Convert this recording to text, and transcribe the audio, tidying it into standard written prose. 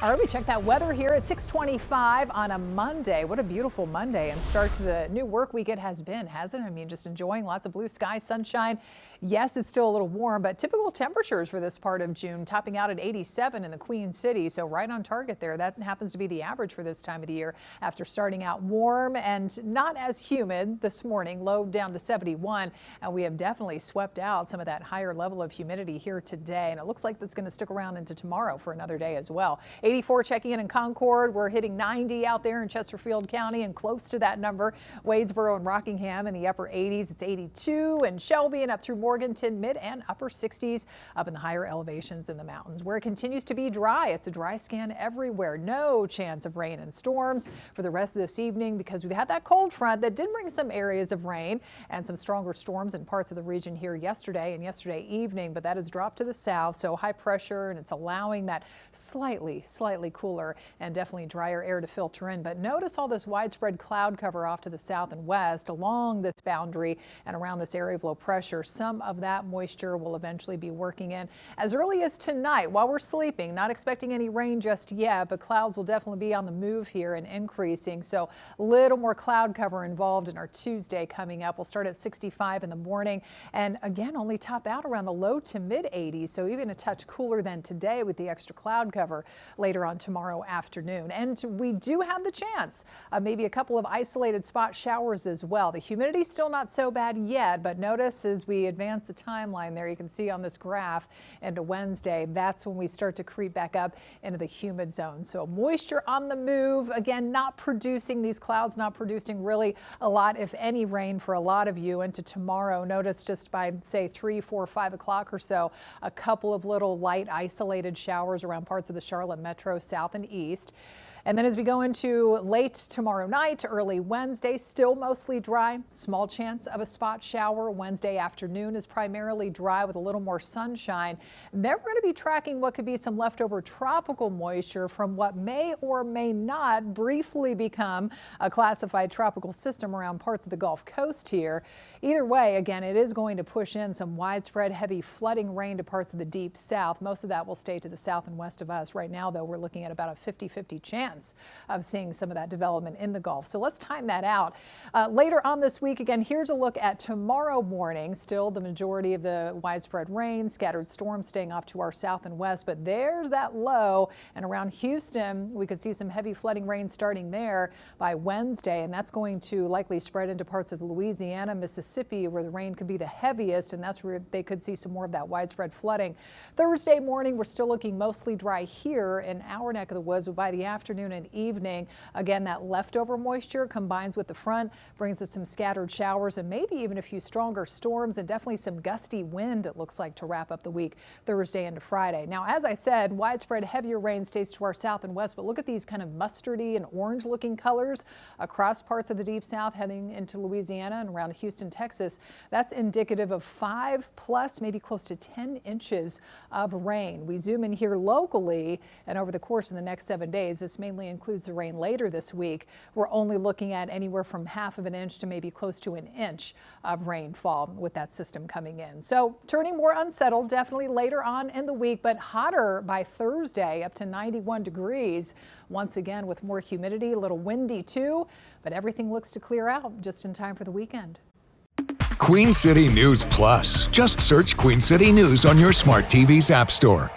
All right, we check that weather here at 6:25 on a Monday. What a beautiful Monday and start to the new work week it has been, hasn't it? I mean, just enjoying lots of blue sky, sunshine. Yes, it's still a little warm, but typical temperatures for this part of June, topping out at 87 in the Queen City. So right on target there. That happens to be the average for this time of the year after starting out warm and not as humid this morning, low down to 71. And we have definitely swept out some of that higher level of humidity here today. And it looks like that's going to stick around into tomorrow for another day as well. 84 checking in Concord. We're hitting 90 out there in Chesterfield County and close to that number. Wadesboro and Rockingham in the upper 80s. It's 82 and Shelby and up through Morganton, mid and upper 60s up in the higher elevations in the mountains where it continues to be dry. It's a dry scan everywhere. No chance of rain and storms for the rest of this evening because we've had that cold front that did bring some areas of rain and some stronger storms in parts of the region here yesterday and yesterday evening, but that has dropped to the south. So high pressure and it's allowing that slightly cooler and definitely drier air to filter in. But notice all this widespread cloud cover off to the south and west along this boundary and around this area of low pressure. Some of that moisture will eventually be working in as early as tonight while we're sleeping. Not expecting any rain just yet, but clouds will definitely be on the move here and increasing. So a little more cloud cover involved in our Tuesday coming up. We'll start at 65 in the morning and again only top out around the low to mid 80s. So even a touch cooler than today with the extra cloud cover later on tomorrow afternoon. And we do have the chance of maybe a couple of isolated spot showers as well. The humidity still not so bad yet, but notice as we advance the timeline there, you can see on this graph into Wednesday, that's when we start to creep back up into the humid zone. So moisture on the move, again, not producing these clouds, not producing really a lot, if any, rain for a lot of you into tomorrow. Notice just by say 3, 4, 5 o'clock or so, a couple of little light isolated showers around parts of the Charlotte metro south and east. And then as we go into late tomorrow night, early Wednesday, still mostly dry. Small chance of a spot shower. Wednesday afternoon is primarily dry with a little more sunshine. Then we're going to be tracking what could be some leftover tropical moisture from what may or may not briefly become a classified tropical system around parts of the Gulf Coast here. Either way, again, it is going to push in some widespread heavy flooding rain to parts of the deep south. Most of that will stay to the south and west of us. Right now, though, we're looking at about a 50-50 chance of seeing some of that development in the Gulf. So let's time that out. Later on this week, again, here's a look at tomorrow morning. Still the majority of the widespread rain, scattered storms staying off to our south and west, but there's that low. And around Houston, we could see some heavy flooding rain starting there by Wednesday, and that's going to likely spread into parts of Louisiana, Mississippi, where the rain could be the heaviest, and that's where they could see some more of that widespread flooding. Thursday morning, we're still looking mostly dry here in our neck of the woods, but by the afternoon and evening, again, that leftover moisture combines with the front, brings us some scattered showers and maybe even a few stronger storms and definitely some gusty wind, it looks like, to wrap up the week Thursday into Friday. Now, as I said, widespread heavier rain stays to our south and west, but look at these kind of mustardy and orange looking colors across parts of the deep south heading into Louisiana and around Houston, Texas. That's indicative of 5+, maybe close to 10 inches of rain. We zoom in here locally, and over the course of the next 7 days, this mainly includes the rain later this week. We're only looking at anywhere from ½ of an inch to maybe close to an inch of rainfall with that system coming in. So turning more unsettled definitely later on in the week, but hotter by Thursday, up to 91 degrees. Once again with more humidity, a little windy too, but everything looks to clear out just in time for the weekend. Queen City News Plus. Just search Queen City News on your smart TV's app store.